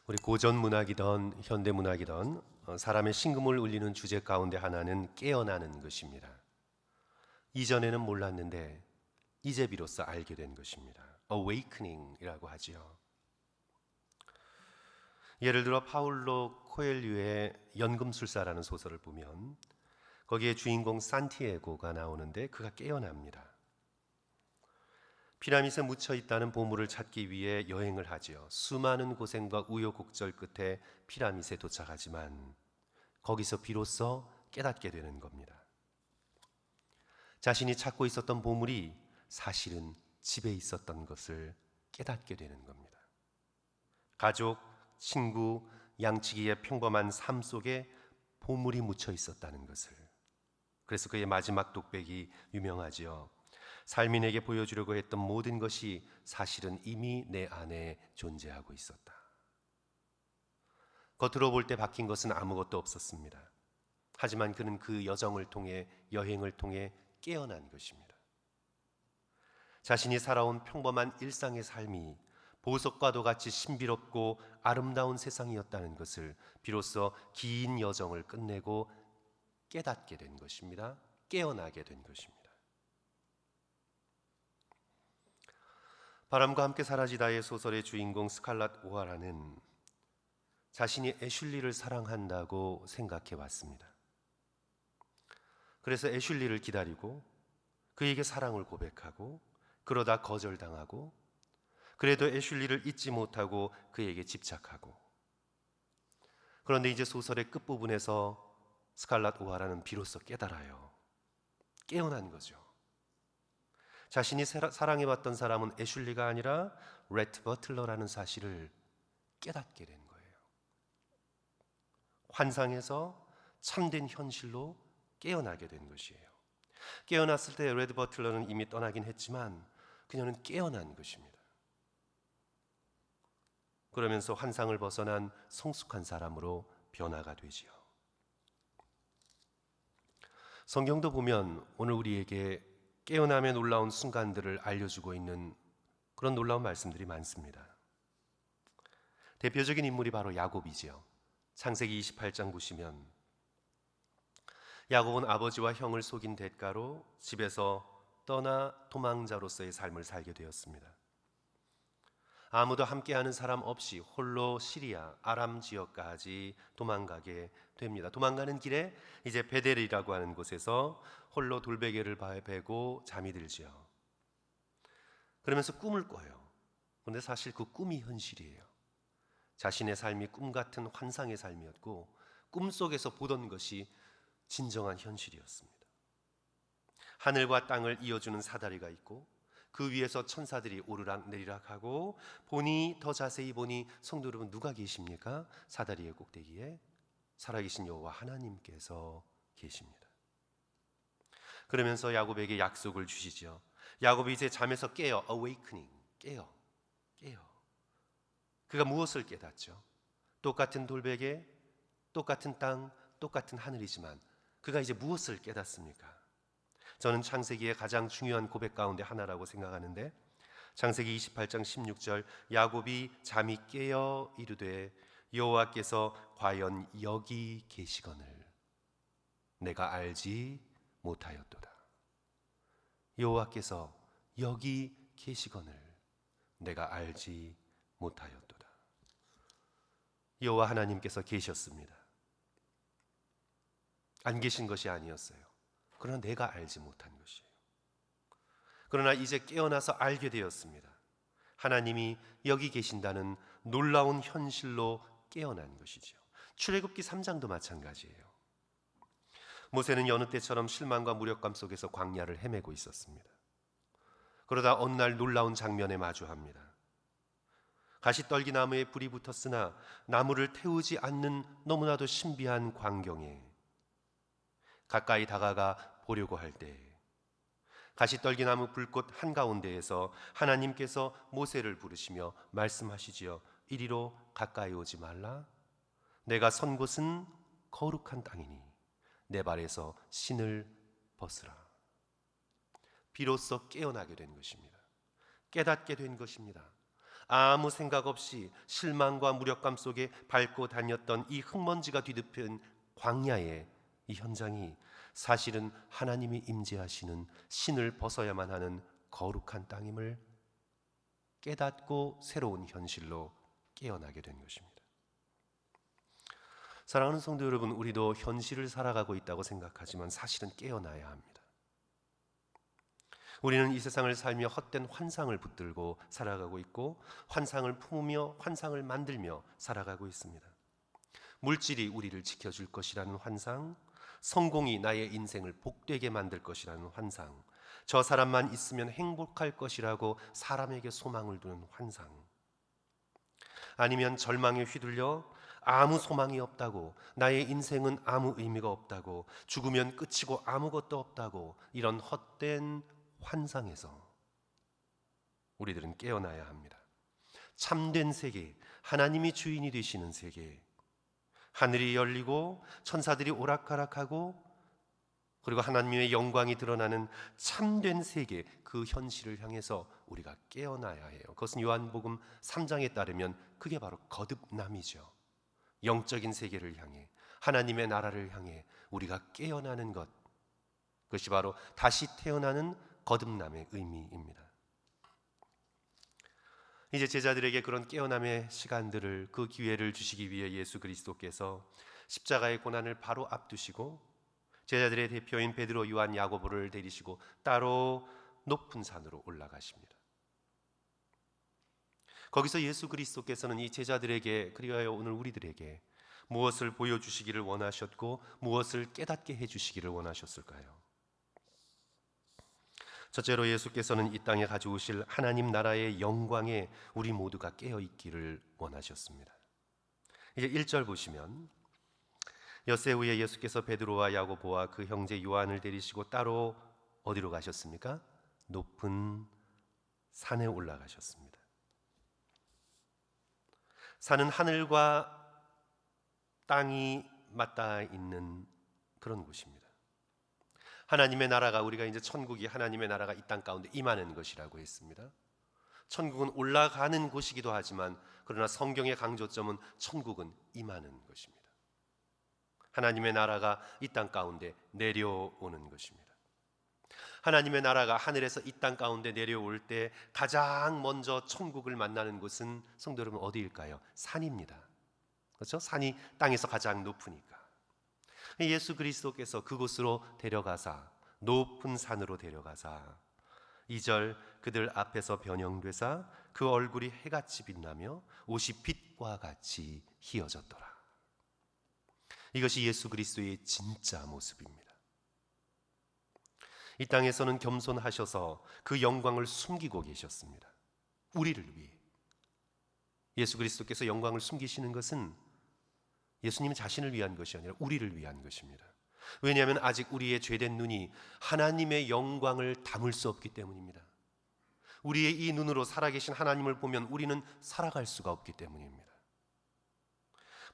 우리 고전 문학이든 현대 문학이든 사람의 심금을 울리는 주제 가운데 하나는 깨어나는 것입니다. 이전에는 몰랐는데 이제 비로소 알게 된 것입니다. Awakening이라고 하지요. 예를 들어 파울로 코엘류의 연금술사라는 소설을 보면 거기에 주인공 산티에고가 나오는데 그가 깨어납니다. 피라밋에 묻혀 있다는 보물을 찾기 위해 여행을 하지요. 수많은 고생과 우여곡절 끝에 피라밋에 도착하지만 거기서 비로소 깨닫게 되는 겁니다. 자신이 찾고 있었던 보물이 사실은 집에 있었던 것을 깨닫게 되는 겁니다. 가족, 친구, 양치기의 평범한 삶 속에 보물이 묻혀 있었다는 것을. 그래서 그의 마지막 독백이 유명하지요. 삶이 내게 보여주려고 했던 모든 것이 사실은 이미 내 안에 존재하고 있었다. 겉으로 볼 때 바뀐 것은 아무것도 없었습니다. 하지만 그는 그 여정을 통해, 여행을 통해 깨어난 것입니다. 자신이 살아온 평범한 일상의 삶이 보석과도 같이 신비롭고 아름다운 세상이었다는 것을 비로소 긴 여정을 끝내고 깨닫게 된 것입니다. 깨어나게 된 것입니다. 바람과 함께 사라지다의 소설의 주인공 스칼랏 오하라는 자신이 애슐리를 사랑한다고 생각해 왔습니다. 그래서 애슐리를 기다리고 그에게 사랑을 고백하고 그러다 거절당하고 그래도 애슐리를 잊지 못하고 그에게 집착하고, 그런데 이제 소설의 끝부분에서 스칼랏 오하라는 비로소 깨달아요. 깨어난 거죠. 자신이 사랑해왔던 사람은 애슐리가 아니라 레트 버틀러라는 사실을 깨닫게 된 거예요. 환상에서 참된 현실로 깨어나게 된 것이에요. 깨어났을 때 레트 버틀러는 이미 떠나긴 했지만 그녀는 깨어난 것입니다. 그러면서 환상을 벗어난 성숙한 사람으로 변화가 되지요. 성경도 보면 오늘 우리에게 깨어남의 놀라운 순간들을 알려주고 있는 그런 놀라운 말씀들이 많습니다. 대표적인 인물이 바로 야곱이지요. 창세기 28장 보시면 야곱은 아버지와 형을 속인 대가로 집에서 떠나 도망자로서의 삶을 살게 되었습니다. 아무도 함께하는 사람 없이 홀로 시리아, 아람 지역까지 도망가게 됩니다. 도망가는 길에 이제 베델이라고 하는 곳에서 홀로 돌베개를 베고 잠이 들지요. 그러면서 꿈을 꿔요. 그런데 사실 그 꿈이 현실이에요. 자신의 삶이 꿈 같은 환상의 삶이었고 꿈속에서 보던 것이 진정한 현실이었습니다. 하늘과 땅을 이어주는 사다리가 있고 그 위에서 천사들이 오르락 내리락 하고 더 자세히 보니 성도 여러분, 누가 계십니까? 사다리의 꼭대기에 살아계신 여호와 하나님께서 계십니다. 그러면서 야곱에게 약속을 주시죠. 야곱이 이제 잠에서 깨어, awakening, 깨어. 그가 무엇을 깨닫죠? 똑같은 돌베개, 똑같은 땅, 똑같은 하늘이지만 그가 이제 무엇을 깨닫습니까? 저는 창세기의 가장 중요한 고백 가운데 하나라고 생각하는데, 창세기 28장 16절 야곱이 잠이 깨어 이르되 여호와께서 과연 여기 계시거늘 내가 알지 못하였도다. 여호와께서 여기 계시거늘 내가 알지 못하였도다. 여호와 하나님께서 계셨습니다. 안 계신 것이 아니었어요. 그러나 내가 알지 못한 것이에요. 그러나 이제 깨어나서 알게 되었습니다. 하나님이 여기 계신다는 놀라운 현실로 깨어난 것이죠. 출애굽기 3장도 마찬가지예요. 모세는 여느 때처럼 실망과 무력감 속에서 광야를 헤매고 있었습니다. 그러다 어느 날 놀라운 장면에 마주합니다. 가시떨기 나무에 불이 붙었으나 나무를 태우지 않는 너무나도 신비한 광경에 가까이 다가가 보려고 할 때 가시떨기 나무 불꽃 한가운데에서 하나님께서 모세를 부르시며 말씀하시지요. 이리로 가까이 오지 말라. 내가 선 곳은 거룩한 땅이니 내 발에서 신을 벗으라. 비로소 깨어나게 된 것입니다. 깨닫게 된 것입니다. 아무 생각 없이 실망과 무력감 속에 밟고 다녔던 이 흙먼지가 뒤덮인 광야의 이 현장이 사실은 하나님이 임재하시는 신을 벗어야만 하는 거룩한 땅임을 깨닫고 새로운 현실로 깨어나게 된 것입니다. 사랑하는 성도 여러분, 우리도 현실을 살아가고 있다고 생각하지만 사실은 깨어나야 합니다. 우리는 이 세상을 살며 헛된 환상을 붙들고 살아가고 있고 환상을 품으며 환상을 만들며 살아가고 있습니다. 물질이 우리를 지켜줄 것이라는 환상, 성공이 나의 인생을 복되게 만들 것이라는 환상, 저 사람만 있으면 행복할 것이라고 사람에게 소망을 두는 환상, 아니면 절망에 휘둘려 아무 소망이 없다고, 나의 인생은 아무 의미가 없다고, 죽으면 끝이고 아무것도 없다고, 이런 헛된 환상에서 우리들은 깨어나야 합니다. 참된 세계, 하나님이 주인이 되시는 세계, 하늘이 열리고 천사들이 오락가락하고 그리고 하나님의 영광이 드러나는 참된 세계, 그 현실을 향해서 우리가 깨어나야 해요. 그것은 요한복음 3장에 따르면 그게 바로 거듭남이죠. 영적인 세계를 향해, 하나님의 나라를 향해 우리가 깨어나는 것, 그것이 바로 다시 태어나는 거듭남의 의미입니다. 이제 제자들에게 그런 깨어남의 시간들을, 그 기회를 주시기 위해 예수 그리스도께서 십자가의 고난을 바로 앞두시고 제자들의 대표인 베드로, 요한, 야고보를 데리시고 따로 높은 산으로 올라가십니다. 거기서 예수 그리스도께서는 이 제자들에게, 그리하여 오늘 우리들에게 무엇을 보여주시기를 원하셨고 무엇을 깨닫게 해주시기를 원하셨을까요? 첫째로 예수께서는 이 땅에 가져오실 하나님 나라의 영광에 우리 모두가 깨어있기를 원하셨습니다. 이제 1절 보시면, 엿새 후에 예수께서 베드로와 야고보와 그 형제 요한을 데리시고 따로 어디로 가셨습니까? 높은 산에 올라가셨습니다. 산은 하늘과 땅이 맞닿아 있는 그런 곳입니다. 하나님의 나라가, 우리가 이제 천국이, 하나님의 나라가 이 땅 가운데 임하는 것이라고 했습니다. 천국은 올라가는 곳이기도 하지만 그러나 성경의 강조점은 천국은 임하는 것입니다. 하나님의 나라가 이 땅 가운데 내려오는 것입니다. 하나님의 나라가 하늘에서 이 땅 가운데 내려올 때 가장 먼저 천국을 만나는 곳은, 성도 여러분, 어디일까요? 산입니다. 그렇죠? 산이 땅에서 가장 높으니까. 예수 그리스도께서 그곳으로 데려가사, 높은 산으로 데려가사 2절, 그들 앞에서 변형되사 그 얼굴이 해같이 빛나며 옷이 빛과 같이 희어졌더라. 이것이 예수 그리스도의 진짜 모습입니다. 이 땅에서는 겸손하셔서 그 영광을 숨기고 계셨습니다. 우리를 위해. 예수 그리스도께서 영광을 숨기시는 것은 예수님 자신을 위한 것이 아니라 우리를 위한 것입니다. 왜냐하면 아직 우리의 죄된 눈이 하나님의 영광을 담을 수 없기 때문입니다. 우리의 이 눈으로 살아계신 하나님을 보면 우리는 살아갈 수가 없기 때문입니다.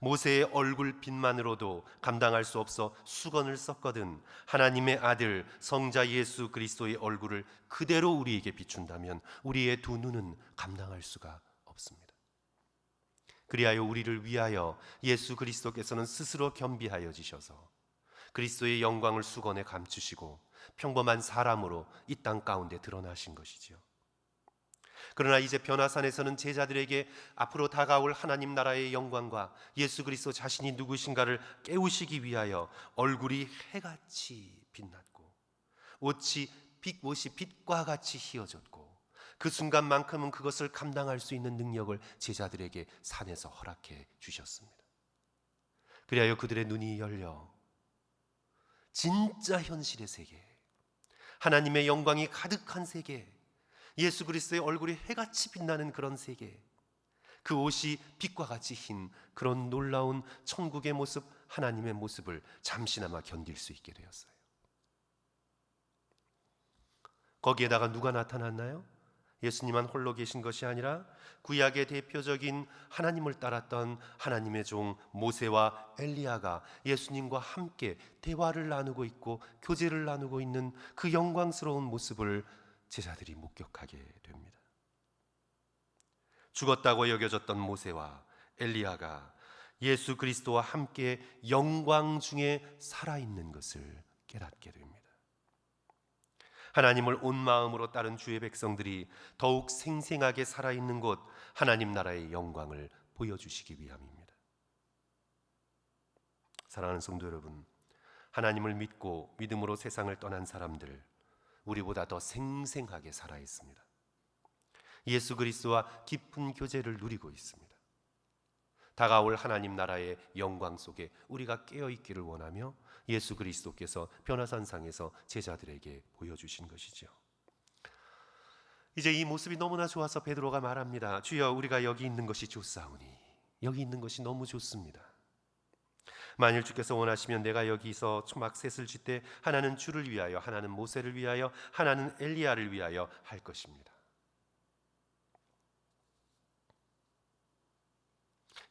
모세의 얼굴 빛만으로도 감당할 수 없어 수건을 썼거든 하나님의 아들 성자 예수 그리스도의 얼굴을 그대로 우리에게 비춘다면 우리의 두 눈은 감당할 수가 없습니다. 그리하여 우리를 위하여 예수 그리스도께서는 스스로 겸비하여 지셔서 그리스도의 영광을 수건에 감추시고 평범한 사람으로 이 땅 가운데 드러나신 것이지요. 그러나 이제 변화산에서는 제자들에게 앞으로 다가올 하나님 나라의 영광과 예수 그리스도 자신이 누구신가를 깨우시기 위하여 얼굴이 해같이 빛났고 옷이 빛과 같이 희어졌고 그 순간만큼은 그것을 감당할 수 있는 능력을 제자들에게 산에서 허락해 주셨습니다. 그리하여 그들의 눈이 열려 진짜 현실의 세계, 하나님의 영광이 가득한 세계, 예수 그리스도의 얼굴이 해같이 빛나는 그런 세계, 그 옷이 빛과 같이 흰 그런 놀라운 천국의 모습, 하나님의 모습을 잠시나마 견딜 수 있게 되었어요. 거기에다가 누가 나타났나요? 예수님만 홀로 계신 것이 아니라 구약의 대표적인 하나님을 따랐던 하나님의 종 모세와 엘리야가 예수님과 함께 대화를 나누고 있고 교제를 나누고 있는 그 영광스러운 모습을 제자들이 목격하게 됩니다. 죽었다고 여겨졌던 모세와 엘리야가 예수 그리스도와 함께 영광 중에 살아있는 것을 깨닫게 됩니다. 하나님을 온 마음으로 따른 주의 백성들이 더욱 생생하게 살아있는 곳, 하나님 나라의 영광을 보여주시기 위함입니다. 사랑하는 성도 여러분, 하나님을 믿고 믿음으로 세상을 떠난 사람들, 우리보다 더 생생하게 살아있습니다. 예수 그리스도와 깊은 교제를 누리고 있습니다. 다가올 하나님 나라의 영광 속에 우리가 깨어있기를 원하며 예수 그리스도께서 변화산상에서 제자들에게 보여주신 것이죠. 이제 이 모습이 너무나 좋아서 베드로가 말합니다. 주여, 우리가 여기 있는 것이 좋사오니, 여기 있는 것이 너무 좋습니다. 만일 주께서 원하시면 내가 여기서 초막 셋을 칠 때 하나는 주를 위하여, 하나는 모세를 위하여, 하나는 엘리야를 위하여 할 것입니다.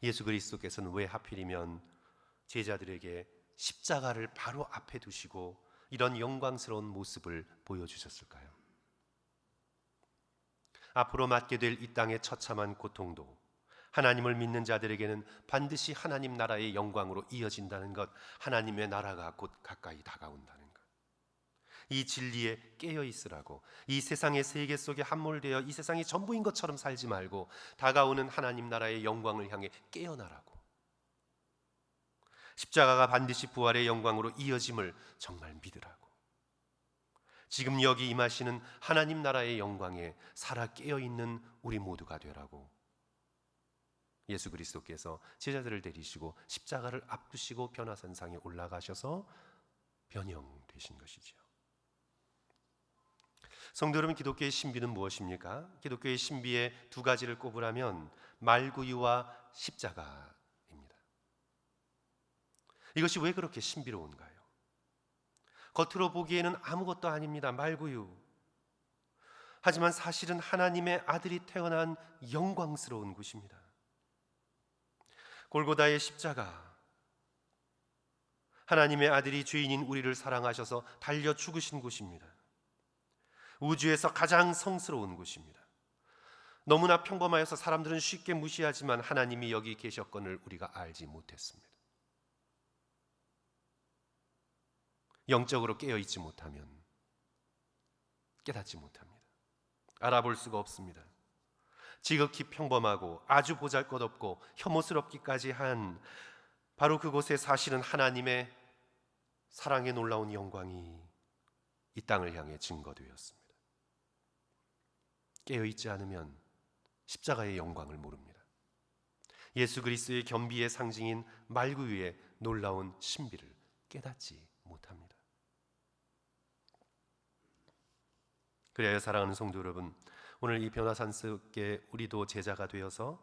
예수 그리스도께서는 왜 하필이면 제자들에게 십자가를 바로 앞에 두시고 이런 영광스러운 모습을 보여주셨을까요? 앞으로 맞게 될 이 땅의 처참한 고통도 하나님을 믿는 자들에게는 반드시 하나님 나라의 영광으로 이어진다는 것, 하나님의 나라가 곧 가까이 다가온다는 것, 이 진리에 깨어 있으라고, 이 세상의 세계 속에 함몰되어 이 세상이 전부인 것처럼 살지 말고 다가오는 하나님 나라의 영광을 향해 깨어나라고, 십자가가 반드시 부활의 영광으로 이어짐을 정말 믿으라고, 지금 여기 임하시는 하나님 나라의 영광에 살아 깨어있는 우리 모두가 되라고 예수 그리스도께서 제자들을 데리시고 십자가를 앞두시고 변화산상에 올라가셔서 변형되신 것이지요. 성도 여러분, 기독교의 신비는 무엇입니까? 기독교의 신비의 두 가지를 꼽으라면 말구유와 십자가입니다. 이것이 왜 그렇게 신비로운가요? 겉으로 보기에는 아무것도 아닙니다. 말구유. 하지만 사실은 하나님의 아들이 태어난 영광스러운 곳입니다. 골고다의 십자가, 하나님의 아들이 죄인인 우리를 사랑하셔서 달려 죽으신 곳입니다. 우주에서 가장 성스러운 곳입니다. 너무나 평범하여서 사람들은 쉽게 무시하지만 하나님이 여기 계셨건을 우리가 알지 못했습니다. 영적으로 깨어있지 못하면 깨닫지 못합니다. 알아볼 수가 없습니다. 지극히 평범하고 아주 보잘것없고 혐오스럽기까지 한 바로 그곳에 사실은 하나님의 사랑의 놀라운 영광이 이 땅을 향해 증거되었습니다. 깨어있지 않으면 십자가의 영광을 모릅니다. 예수 그리스도의 겸비의 상징인 말구유의 놀라운 신비를 깨닫지 못합니다. 그래야 사랑하는 성도 여러분, 오늘 이 변화산 속에 우리도 제자가 되어서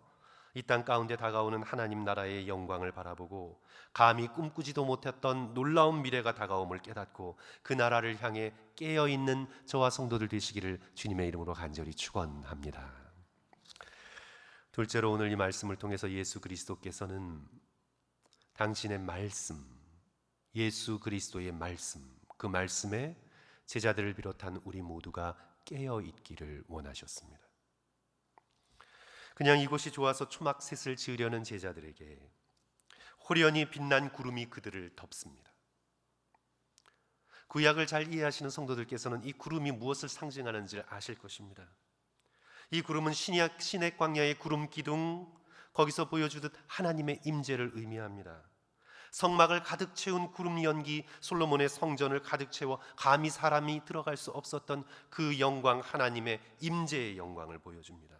이 땅 가운데 다가오는 하나님 나라의 영광을 바라보고 감히 꿈꾸지도 못했던 놀라운 미래가 다가옴을 깨닫고 그 나라를 향해 깨어있는 저와 성도들 되시기를 주님의 이름으로 간절히 축원합니다. 둘째로, 오늘 이 말씀을 통해서 예수 그리스도께서는 당신의 말씀, 예수 그리스도의 말씀, 그 말씀에 제자들을 비롯한 우리 모두가 깨어 있기를 원하셨습니다. 그냥 이곳이 좋아서 초막셋을 지으려는 제자들에게 호련히 빛난 구름이 그들을 덮습니다. 구약을 잘 이해하시는 성도들께서는 이 구름이 무엇을 상징하는지를 아실 것입니다. 이 구름은 신의 광야의 구름 기둥, 거기서 보여주듯 하나님의 임재를 의미합니다. 성막을 가득 채운 구름 연기, 솔로몬의 성전을 가득 채워 감히 사람이 들어갈 수 없었던 그 영광, 하나님의 임재의 영광을 보여줍니다.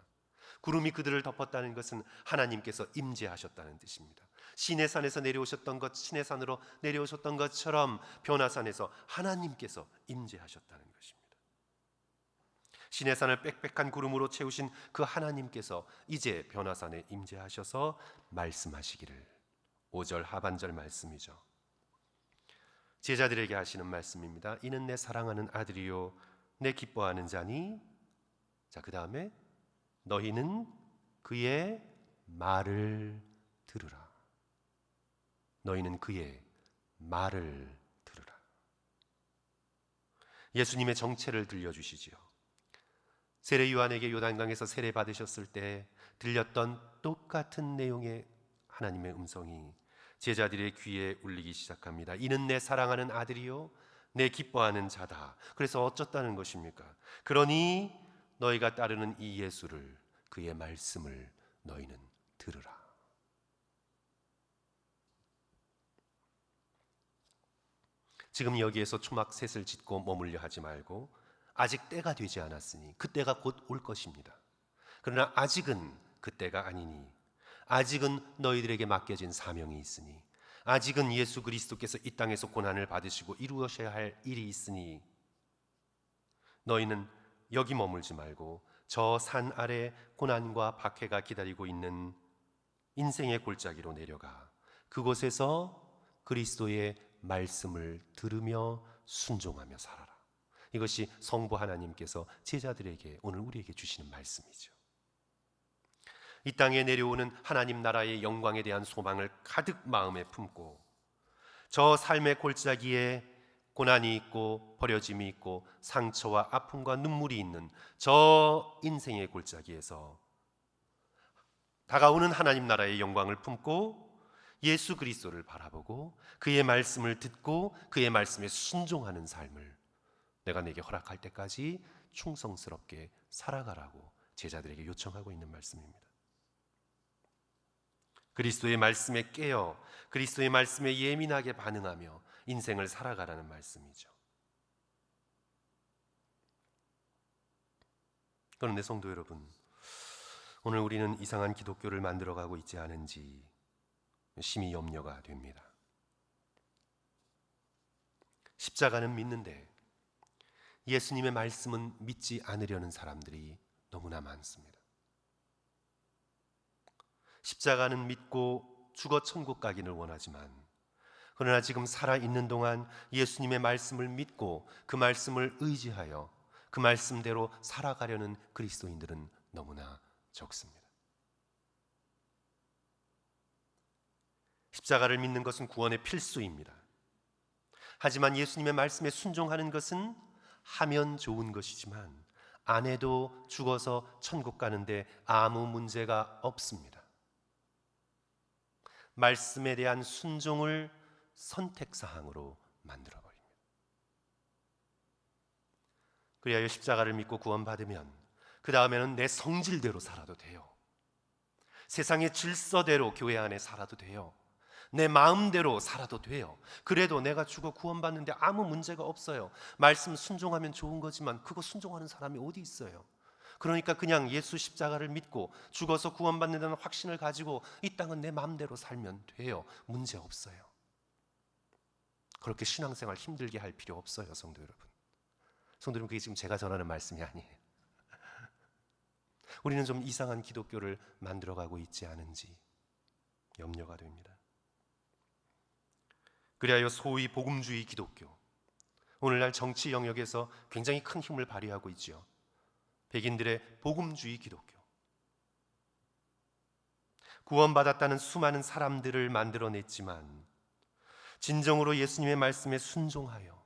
구름이 그들을 덮었다는 것은 하나님께서 임재하셨다는 뜻입니다. 시내산에서 내려오셨던 것, 시내산으로 내려오셨던 것처럼 변화산에서 하나님께서 임재하셨다는 것입니다. 시내산을 빽빽한 구름으로 채우신 그 하나님께서 이제 변화산에 임재하셔서 말씀하시기를, 5절 하반절 말씀이죠. 제자들에게 하시는 말씀입니다. 이는 내 사랑하는 아들이요 내 기뻐하는 자니. 자, 그 다음에 너희는 그의 말을 들으라. 너희는 그의 말을 들으라. 예수님의 정체를 들려주시지요. 세례 요한에게 요단강에서 세례 받으셨을 때 들렸던 똑같은 내용의 하나님의 음성이 제자들의 귀에 울리기 시작합니다. 이는 내 사랑하는 아들이요 내 기뻐하는 자다. 그래서 어쩌다는 것입니까? 그러니 너희가 따르는 이 예수를, 그의 말씀을 너희는 들으라. 지금 여기에서 초막셋을 짓고 머물려 하지 말고 아직 때가 되지 않았으니 그 때가 곧 올 것입니다. 그러나 아직은 그 때가 아니니, 아직은 너희들에게 맡겨진 사명이 있으니, 아직은 예수 그리스도께서 이 땅에서 고난을 받으시고 이루어셔야 할 일이 있으니 너희는 여기 머물지 말고 저 산 아래 고난과 박해가 기다리고 있는 인생의 골짜기로 내려가 그곳에서 그리스도의 말씀을 들으며 순종하며 살아라. 이것이 성부 하나님께서 제자들에게, 오늘 우리에게 주시는 말씀이죠. 이 땅에 내려오는 하나님 나라의 영광에 대한 소망을 가득 마음에 품고 저 삶의 골짜기에 고난이 있고 버려짐이 있고 상처와 아픔과 눈물이 있는 저 인생의 골짜기에서 다가오는 하나님 나라의 영광을 품고 예수 그리스도를 바라보고 그의 말씀을 듣고 그의 말씀에 순종하는 삶을 내가 내게 허락할 때까지 충성스럽게 살아가라고 제자들에게 요청하고 있는 말씀입니다. 그리스도의 말씀에 깨어 그리스도의 말씀에 예민하게 반응하며 인생을 살아가라는 말씀이죠. 그런데 성도 여러분, 오늘 우리는 이상한 기독교를 만들어가고 있지 않은지 심히 염려가 됩니다. 십자가는 믿는데 예수님의 말씀은 믿지 않으려는 사람들이 너무나 많습니다. 십자가는 믿고 죽어 천국 가기를 원하지만, 그러나 지금 살아있는 동안 예수님의 말씀을 믿고 그 말씀을 의지하여 그 말씀대로 살아가려는 그리스도인들은 너무나 적습니다. 십자가를 믿는 것은 구원의 필수입니다. 하지만 예수님의 말씀에 순종하는 것은 하면 좋은 것이지만 안 해도 죽어서 천국 가는데 아무 문제가 없습니다. 말씀에 대한 순종을 선택사항으로 만들어버립니다. 그리하여 십자가를 믿고 구원받으면 그 다음에는 내 성질대로 살아도 돼요. 세상의 질서대로 교회 안에 살아도 돼요. 내 마음대로 살아도 돼요. 그래도 내가 죽어 구원받는데 아무 문제가 없어요. 말씀 순종하면 좋은 거지만 그거 순종하는 사람이 어디 있어요? 그러니까 그냥 예수 십자가를 믿고 죽어서 구원받는다는 확신을 가지고 이 땅은 내 마음대로 살면 돼요. 문제 없어요. 그렇게 신앙생활 힘들게 할 필요 없어요, 성도 여러분. 성도 여러분, 그게 지금 제가 전하는 말씀이 아니에요. 우리는 좀 이상한 기독교를 만들어가고 있지 않은지 염려가 됩니다. 그리하여 소위 복음주의 기독교, 오늘날 정치 영역에서 굉장히 큰 힘을 발휘하고 있죠. 백인들의 복음주의 기독교, 구원받았다는 수많은 사람들을 만들어냈지만 진정으로 예수님의 말씀에 순종하여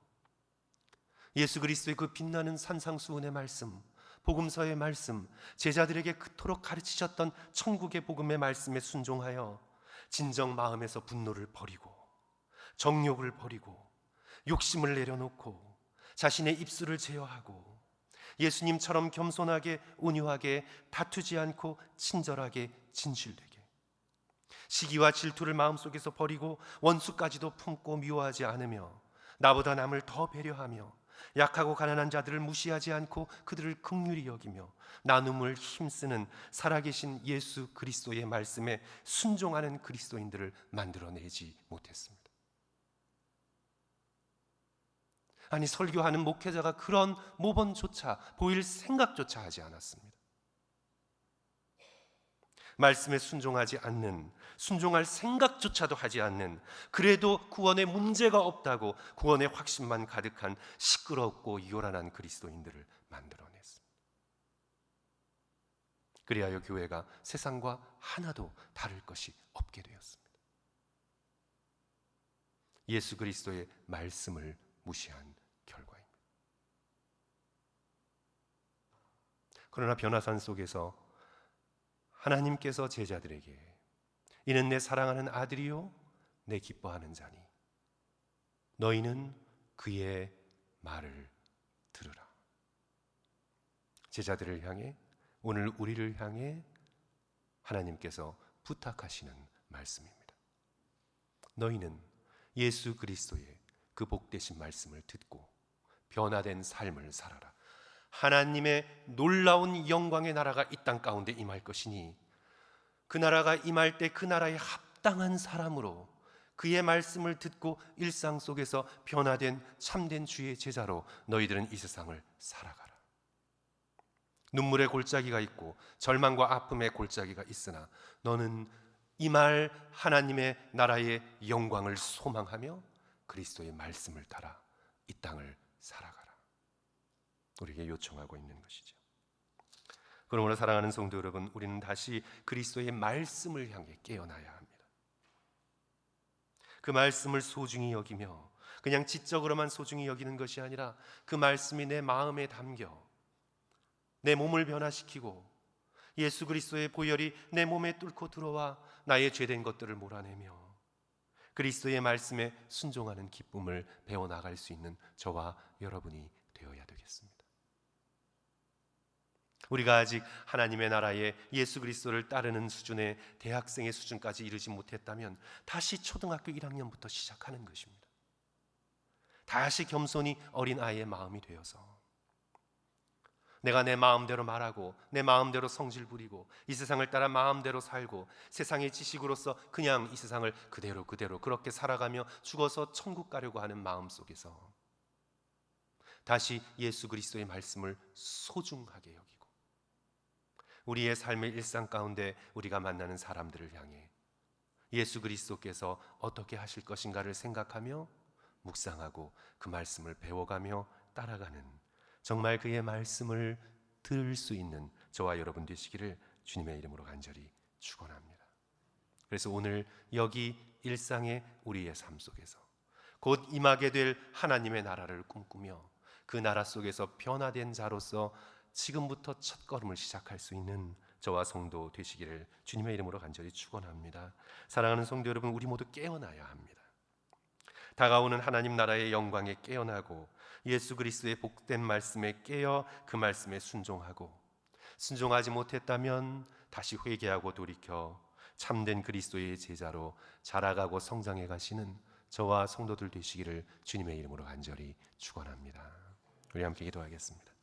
예수 그리스도의 그 빛나는 산상수훈의 말씀, 복음서의 말씀, 제자들에게 그토록 가르치셨던 천국의 복음의 말씀에 순종하여 진정 마음에서 분노를 버리고 정욕을 버리고 욕심을 내려놓고 자신의 입술을 제어하고 예수님처럼 겸손하게 온유하게 다투지 않고 친절하게 진실되게 시기와 질투를 마음속에서 버리고 원수까지도 품고 미워하지 않으며 나보다 남을 더 배려하며 약하고 가난한 자들을 무시하지 않고 그들을 긍휼히 여기며 나눔을 힘쓰는 살아계신 예수 그리스도의 말씀에 순종하는 그리스도인들을 만들어내지 못했습니다. 아니, 설교하는 목회자가 그런 모범조차 보일 생각조차 하지 않았습니다. 말씀에 순종하지 않는, 순종할 생각조차도 하지 않는, 그래도 구원에 문제가 없다고 구원의 확신만 가득한 시끄럽고 요란한 그리스도인들을 만들어냈습니다. 그리하여 교회가 세상과 하나도 다를 것이 없게 되었습니다. 예수 그리스도의 말씀을 무시한 결과입니다. 그러나 변화산 속에서 하나님께서 제자들에게 이는 내 사랑하는 아들이요 내 기뻐하는 자니 너희는 그의 말을 들으라. 제자들을 향해, 오늘 우리를 향해 하나님께서 부탁하시는 말씀입니다. 너희는 예수 그리스도의 그 복되신 말씀을 듣고 변화된 삶을 살아라. 하나님의 놀라운 영광의 나라가 이 땅 가운데 임할 것이니 그 나라가 임할 때 그 나라에 합당한 사람으로 그의 말씀을 듣고 일상 속에서 변화된 참된 주의 제자로 너희들은 이 세상을 살아가라. 눈물의 골짜기가 있고 절망과 아픔의 골짜기가 있으나 너는 임할 하나님의 나라의 영광을 소망하며 그리스도의 말씀을 따라 이 땅을 살아가라. 우리에게 요청하고 있는 것이죠. 그러므로 사랑하는 성도 여러분, 우리는 다시 그리스도의 말씀을 향해 깨어나야 합니다. 그 말씀을 소중히 여기며 그냥 지적으로만 소중히 여기는 것이 아니라 그 말씀이 내 마음에 담겨 내 몸을 변화시키고 예수 그리스도의 보혈이 내 몸에 뚫고 들어와 나의 죄된 것들을 몰아내며 그리스도의 말씀에 순종하는 기쁨을 배워나갈 수 있는 저와 여러분이 되어야 되겠습니다. 우리가 아직 하나님의 나라에 예수 그리스도를 따르는 수준의 대학생의 수준까지 이르지 못했다면 다시 초등학교 1학년부터 시작하는 것입니다. 다시 겸손히 어린 아이의 마음이 되어서 내가 내 마음대로 말하고 내 마음대로 성질 부리고 이 세상을 따라 마음대로 살고 세상의 지식으로서 그냥 이 세상을 그대로 그렇게 살아가며 죽어서 천국 가려고 하는 마음 속에서 다시 예수 그리스도의 말씀을 소중하게 여기고 우리의 삶의 일상 가운데 우리가 만나는 사람들을 향해 예수 그리스도께서 어떻게 하실 것인가를 생각하며 묵상하고 그 말씀을 배워가며 따라가는 정말 그의 말씀을 들을 수 있는 저와 여러분 되시기를 주님의 이름으로 간절히 축원합니다. 그래서 오늘 여기 일상의 우리의 삶 속에서 곧 임하게 될 하나님의 나라를 꿈꾸며 그 나라 속에서 변화된 자로서 지금부터 첫걸음을 시작할 수 있는 저와 성도 되시기를 주님의 이름으로 간절히 축원합니다. 사랑하는 성도 여러분, 우리 모두 깨어나야 합니다. 다가오는 하나님 나라의 영광에 깨어나고 예수 그리스도의 복된 말씀에 깨어 그 말씀에 순종하고 순종하지 못했다면 다시 회개하고 돌이켜 참된 그리스도의 제자로 자라가고 성장해 가시는 저와 성도들 되시기를 주님의 이름으로 간절히 축원합니다. 우리 함께 기도하겠습니다.